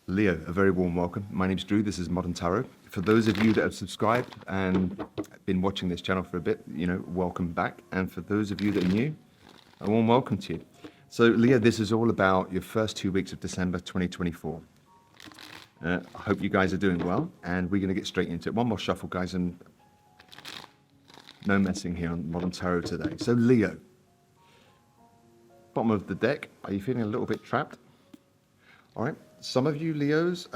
Leo, a very warm welcome. My name's Drew. This is Modern Tarot. For those of you that have subscribed and been watching this channel for a bit, welcome back. And for those of you that are new, a warm welcome to you. So, Leo, this is all about your first 2 weeks of December 2024. I hope you guys are doing well, and we're going to get straight into it. One more shuffle, guys, and no messing here on Modern Tarot today. So, Leo, bottom of the deck, are you feeling a little bit trapped? All right. Some of you Leos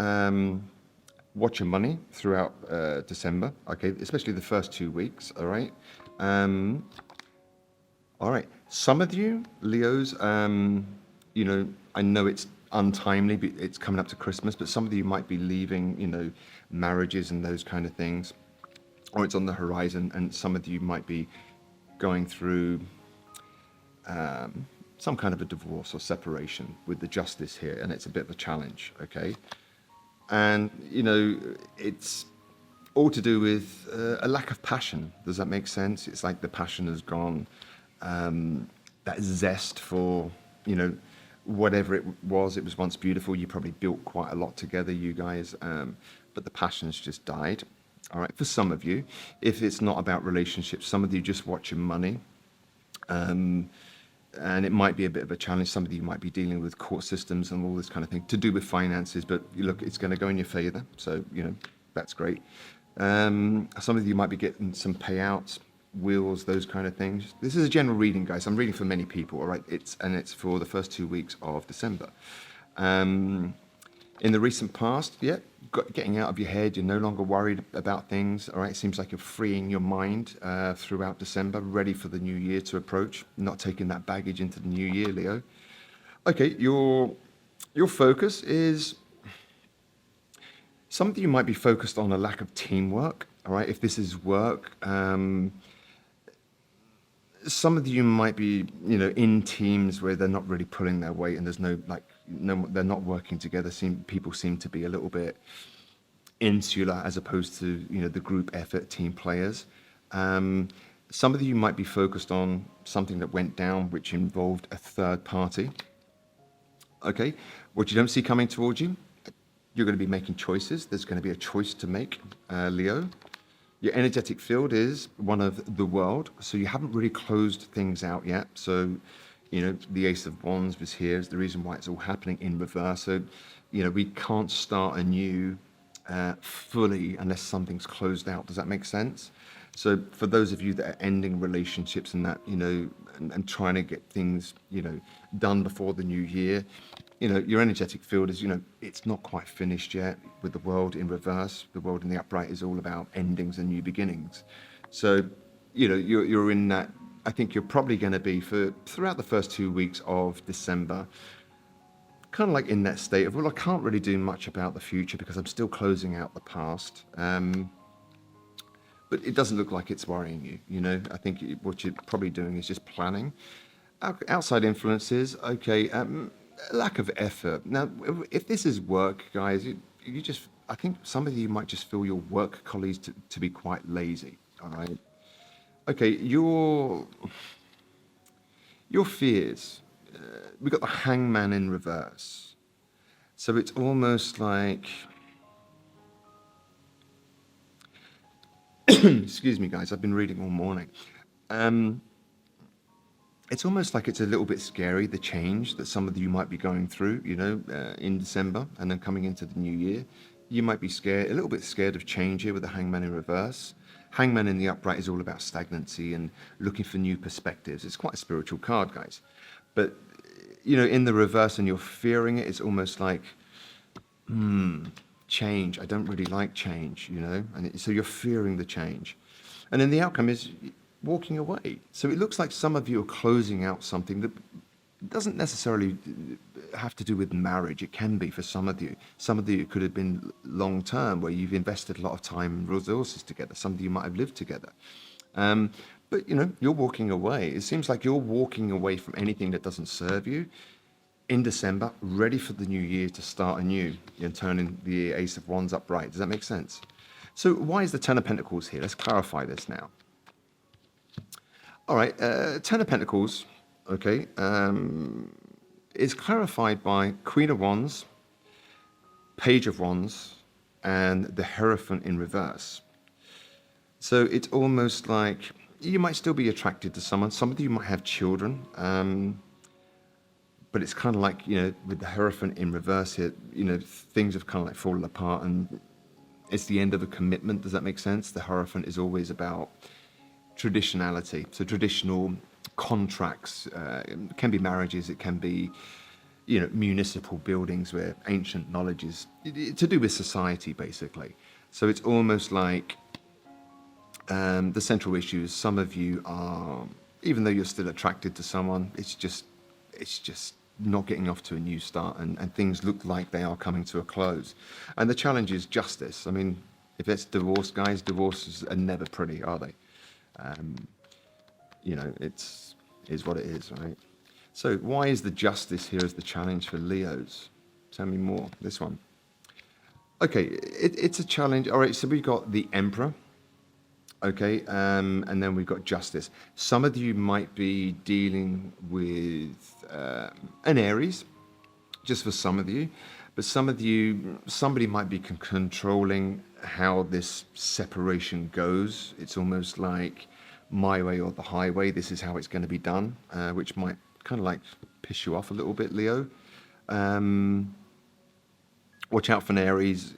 watch your money throughout December, okay, especially the first 2 weeks, all right? All right. Some of you Leos, I know it's untimely, but it's coming up to Christmas, but some of you might be leaving, marriages and those kind of things, or it's on the horizon, and some of you might be going through some kind of a divorce or separation with the justice here, and it's a bit of a challenge, okay? And, it's all to do with a lack of passion. Does that make sense? It's like the passion has gone, that zest for, whatever it was once beautiful. You probably built quite a lot together, you guys, but the passion's just died. All right, for some of you, if it's not about relationships, some of you just watch your money. And it might be a bit of a challenge. Some of you might be dealing with court systems and all this kind of thing to do with finances, but look, it's going to go in your favor. So, that's great. Some of you might be getting some payouts, wills, those kind of things. This is a general reading, guys. I'm reading for many people, all right? It's for the first 2 weeks of December. In the recent past, getting out of your head, you're no longer worried about things, all right? It seems like you're freeing your mind throughout December, ready for the new year to approach, not taking that baggage into the new year, Leo. Okay, your focus is, some of you might be focused on a lack of teamwork, all right? If this is work, some of you might be, in teams where they're not really pulling their weight, and there's they're not working together. People seem to be a little bit insular as opposed to, the group effort, team players. Some of you might be focused on something that went down, which involved a third party. Okay, what you don't see coming towards you, you're going to be making choices. There's going to be a choice to make, Leo. Your energetic field is one of the world, so you haven't really closed things out yet. So, the Ace of Wands was here is the reason why it's all happening in reverse. So, we can't start anew fully unless something's closed out. Does that make sense? So for those of you that are ending relationships and that, and trying to get things, done before the new year, your energetic field is, it's not quite finished yet with the world in reverse. The world in the upright is all about endings and new beginnings. So, you're in that. I think you're probably going to be throughout the first 2 weeks of December, kind of like in that state of, well, I can't really do much about the future because I'm still closing out the past. But it doesn't look like it's worrying you. I think what you're probably doing is just planning. Outside influences, okay. Lack of effort. Now, if this is work, guys, I think some of you might just feel your work colleagues to be quite lazy. All right. Okay, your fears. We've got the Hangman in reverse. So it's almost like, excuse me, guys, I've been reading all morning. It's almost like it's a little bit scary, the change that some of you might be going through, in December and then coming into the new year. You might be a little bit scared of change here with the Hangman in reverse. Hangman in the upright is all about stagnancy and looking for new perspectives. It's quite a spiritual card, guys. But, in the reverse and you're fearing it, it's almost like, change. I don't really like change, and so you're fearing the change. And then the outcome is walking away. So it looks like some of you are closing out something that doesn't necessarily have to do with marriage. It can be for some of you. Some of you, it could have been long term where you've invested a lot of time and resources together. Some of you might have lived together. But, you're walking away. It seems like you're walking away from anything that doesn't serve you in December, ready for the new year to start anew and turning the Ace of Wands upright. Does that make sense? So why is the Ten of Pentacles here? Let's clarify this now. All right, Ten of Pentacles, okay, is clarified by Queen of Wands, Page of Wands, and the Hierophant in reverse. So it's almost like you might still be attracted to someone. Some of you might have children, but it's kind of like, with the Hierophant in reverse here, things have kind of like fallen apart, and it's the end of a commitment. Does that make sense? The Hierophant is always about traditionality. So traditional contracts, it can be marriages, it can be, municipal buildings where ancient knowledge is to do with society, basically. So it's almost like the central issue is some of you are, even though you're still attracted to someone, it's just not getting off to a new start, and things look like they are coming to a close. And the challenge is justice. I mean, if it's divorce, guys, divorces are never pretty, are they? It's is what it is, right? So why is the justice here as the challenge for Leos? Tell me more. This one. Okay, it's a challenge. All right, so we've got the Emperor. Okay, and then we've got justice. Some of you might be dealing with an Aries, just for some of you, but some of you, somebody might be controlling how this separation goes. It's almost like my way or the highway. This is how it's going to be done, which might kind of like piss you off a little bit, Leo. Watch out for an Aries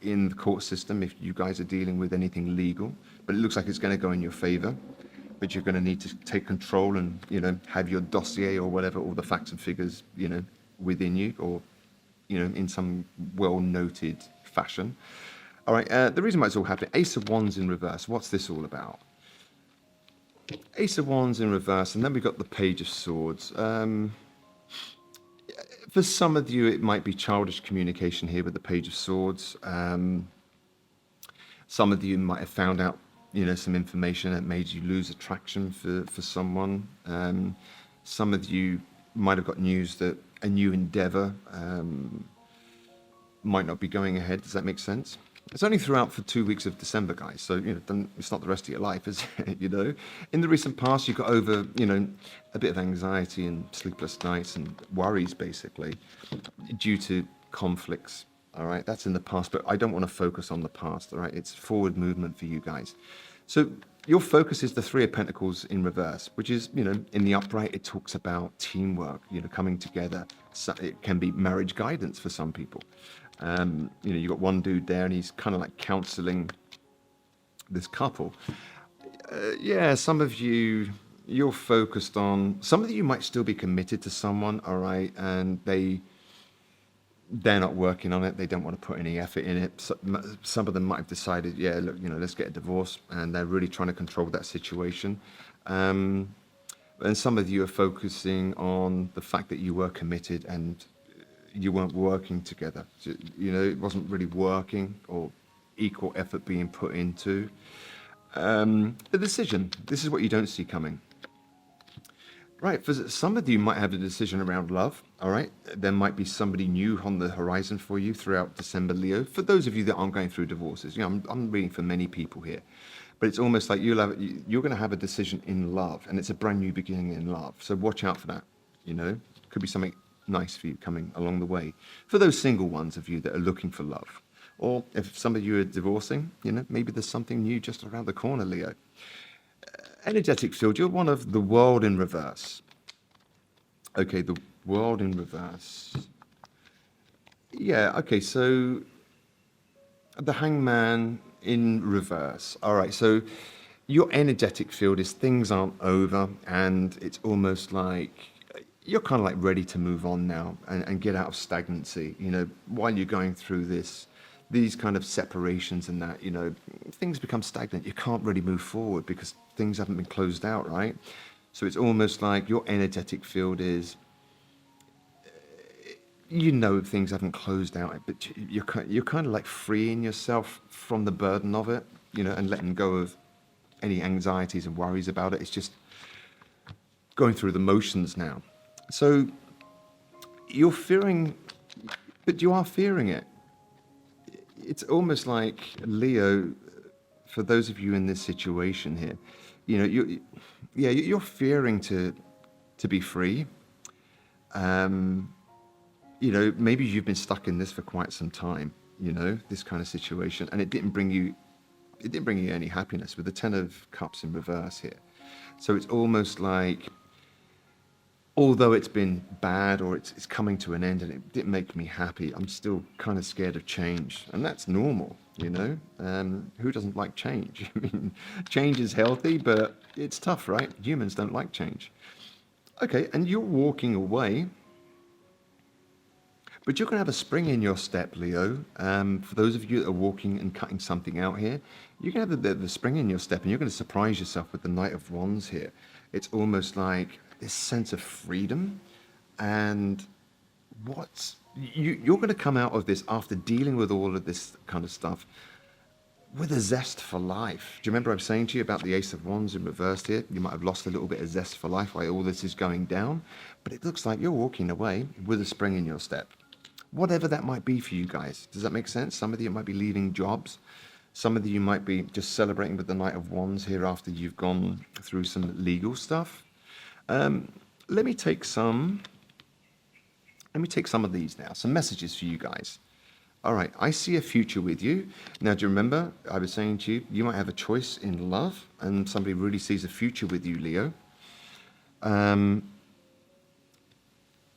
in the court system if you guys are dealing with anything legal. But it looks like it's going to go in your favor. But you're going to need to take control and, have your dossier or whatever, all the facts and figures, within you, or, in some well-noted fashion. All right, the reason why it's all happening, Ace of Wands in reverse. What's this all about? Ace of Wands in reverse, and then we've got the Page of Swords. For some of you, it might be childish communication here with the Page of Swords. Some of you might have found out, some information that made you lose attraction for someone. Some of you might have got news that a new endeavor might not be going ahead. Does that make sense? It's only throughout for 2 weeks of December, guys. So, it's not the rest of your life, is it? In the recent past, you got over, a bit of anxiety and sleepless nights and worries, basically, due to conflicts. All right, that's in the past, but I don't want to focus on the past. All right, it's forward movement for you guys. So your focus is the Three of Pentacles in reverse, which is, in the upright, it talks about teamwork, coming together. So it can be marriage guidance for some people. You got one dude there and he's kind of like counseling this couple. Some of you, you're focused on, some of you might still be committed to someone, all right, and they're not working on it. They don't want to put any effort in it. Some of them might have decided, look, let's get a divorce, and they're really trying to control that situation. And some of you are focusing on the fact that you were committed and you weren't working together. So, it wasn't really working or equal effort being put into. The decision, this is what you don't see coming. Right, for some of you might have a decision around love, all right? There might be somebody new on the horizon for you throughout December, Leo. For those of you that aren't going through divorces, I'm reading for many people here. But it's almost like you're going to have a decision in love, and it's a brand new beginning in love. So watch out for that, Could be something nice for you coming along the way. For those single ones of you that are looking for love, or if some of you are divorcing, maybe there's something new just around the corner, Leo. Energetic field, you're one of the World in reverse. Okay, the World in reverse. Yeah, okay, so the Hangman in reverse. All right, so your energetic field is things aren't over, and it's almost like you're kind of like ready to move on now and get out of stagnancy. While you're going through these kind of separations and that, things become stagnant. You can't really move forward because things haven't been closed out, right? So it's almost like your energetic field is, things haven't closed out, but you're kind of like freeing yourself from the burden of it, and letting go of any anxieties and worries about it. It's just going through the motions now. So you're fearing, but you are fearing it. It's almost like, Leo, for those of you in this situation here, you're fearing to be free. maybe you've been stuck in this for quite some time, this kind of situation, and it didn't bring you any happiness with the Ten of Cups in reverse here. So it's almost like, although it's been bad or it's coming to an end and it didn't make me happy, I'm still kind of scared of change. And that's normal, Who doesn't like change? I mean, change is healthy, but it's tough, right? Humans don't like change. Okay, and you're walking away, but you're going to have a spring in your step, Leo. For those of you that are walking and cutting something out here, you're going to have a bit of a spring in your step and you're going to surprise yourself with the Knight of Wands here. It's almost like this sense of freedom, and you're going to come out of this after dealing with all of this kind of stuff with a zest for life. Do you remember I was saying to you about the Ace of Wands in reverse here? You might have lost a little bit of zest for life while all this is going down, but it looks like you're walking away with a spring in your step. Whatever that might be for you guys. Does that make sense? Some of you might be leaving jobs. Some of you might be just celebrating with the Knight of Wands here after you've gone through some legal stuff. Let me take some of these now, some messages for you guys. All right, I see a future with you. Now, do you remember I was saying to you, you might have a choice in love and somebody really sees a future with you, Leo.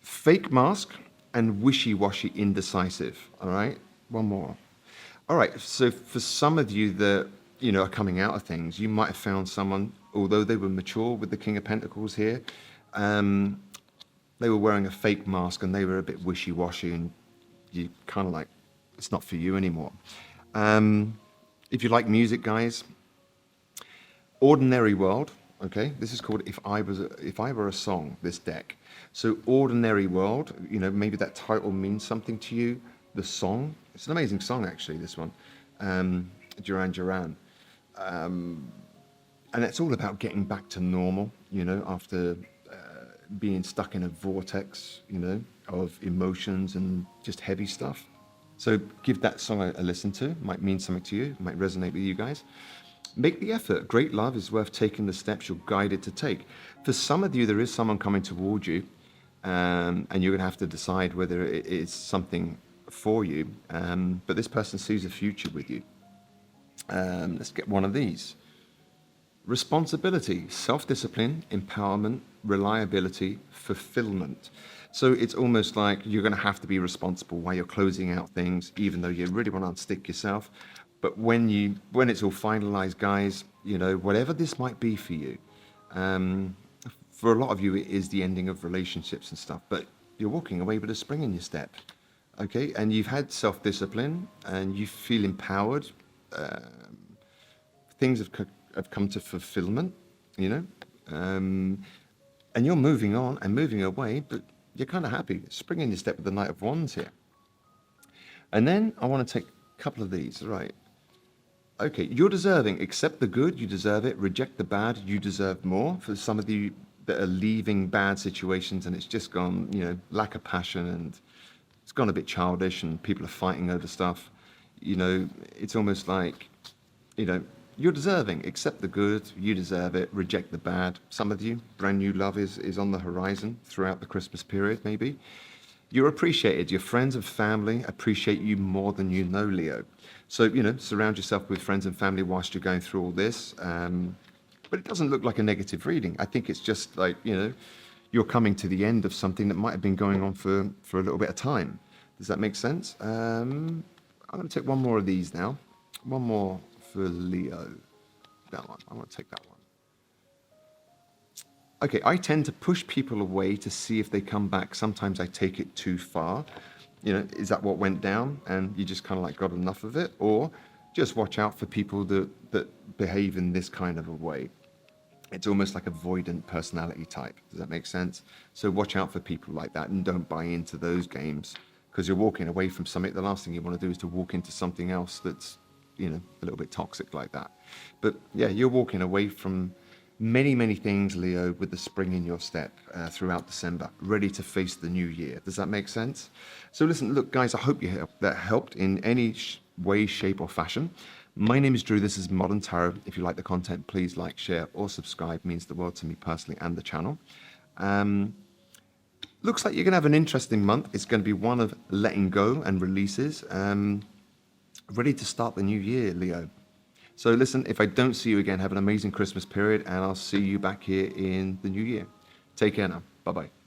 Fake mask and wishy-washy indecisive. All right, one more. All right, so for some of you that, are coming out of things, you might have found someone, although they were mature with the King of Pentacles here, they were wearing a fake mask and they were a bit wishy-washy and you kind of like, it's not for you anymore. If you like music, guys, Ordinary World, okay? This is called If I Were a Song, this deck. So Ordinary World, maybe that title means something to you. The song, it's an amazing song actually, this one, Duran Duran. And it's all about getting back to normal, after being stuck in a vortex, of emotions and just heavy stuff. So give that song a listen to. It might mean something to you. It might resonate with you guys. Make the effort. Great love is worth taking the steps you're guided to take. For some of you, there is someone coming towards you, and you're going to have to decide whether it is something for you. But this person sees a future with you. Let's get one of these. Responsibility, self-discipline, empowerment, reliability, fulfillment. So it's almost like you're going to have to be responsible while you're closing out things, even though you really want to unstick yourself. But when it's all finalized, guys, whatever this might be for you, for a lot of you, it is the ending of relationships and stuff, but you're walking away with a spring in your step, okay? And you've had self-discipline and you feel empowered. Things have come to fulfillment, and you're moving on and moving away, but you're kind of happy. Spring in your step with the Knight of Wands here. And then I want to take a couple of these, right? Okay, you're deserving. Accept the good, you deserve it. Reject the bad, you deserve more. For some of you that are leaving bad situations and it's just gone, lack of passion and it's gone a bit childish and people are fighting over stuff, it's almost like, you're deserving. Accept the good, you deserve it. Reject the bad. Some of you, brand new love is on the horizon throughout the Christmas period, maybe. You're appreciated. Your friends and family appreciate you more than you know, Leo. So, surround yourself with friends and family whilst you're going through all this. But it doesn't look like a negative reading. I think it's just like, you're coming to the end of something that might have been going on for a little bit of time. Does that make sense? I'm going to take one more of these now. One more for Leo. That one. I want to take that one. Okay, I tend to push people away to see if they come back. Sometimes I take it too far. Is that what went down and you just kind of like got enough of it? Or just watch out for people that behave in this kind of a way. It's almost like avoidant personality type. Does that make sense? So watch out for people like that and don't buy into those games because you're walking away from something. The last thing you want to do is to walk into something else that's, a little bit toxic like that. But yeah, you're walking away from many, many things, Leo, with the spring in your step throughout December, ready to face the new year. Does that make sense? So listen, look, guys, I hope that helped in any way, shape or fashion. My name is Drew. This is Modern Tarot. If you like the content, please like, share or subscribe. It means the world to me personally and the channel. looks like you're going to have an interesting month. It's going to be one of letting go and releases. Ready to start the new year, Leo. So listen, if I don't see you again, have an amazing Christmas period, and I'll see you back here in the new year. Take care now. Bye-bye.